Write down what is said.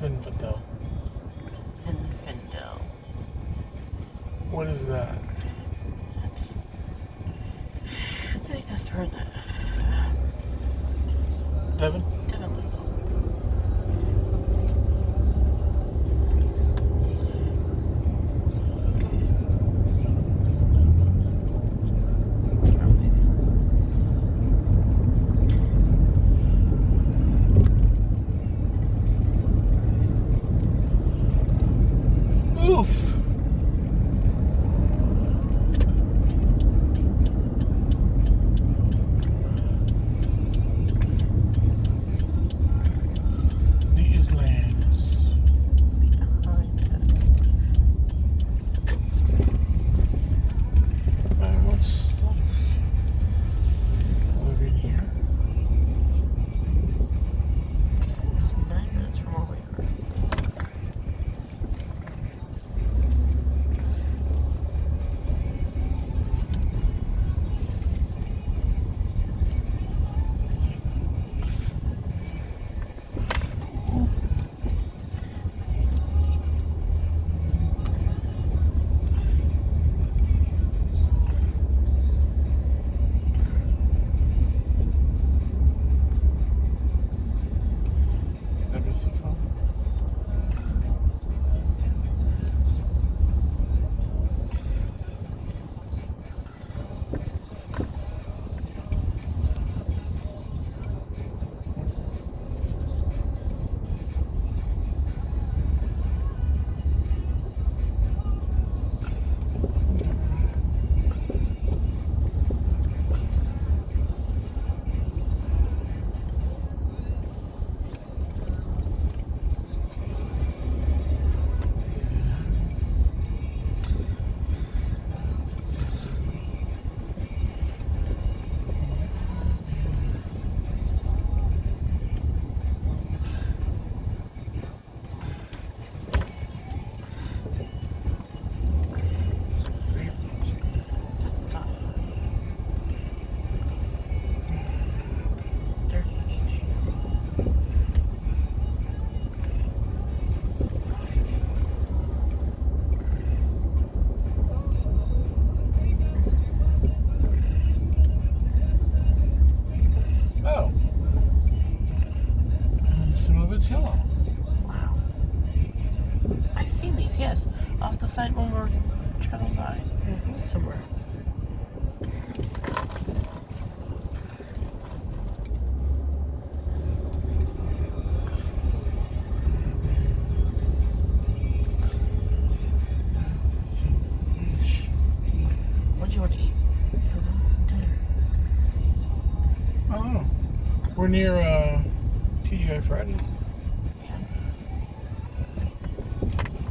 Zinfandel. Zinfandel. What is that? I just heard that. Devin? Devin lives on. Oof! These lands. Alright, what's sort of over in here? It's 9 minutes from where we are. Let me see phone. Oh. Some of it's yellow. Wow. I've seen these, yes. Off the side when we're traveling by. Somewhere. What do you want to eat for dinner? I don't know. We're near TGI Fridays.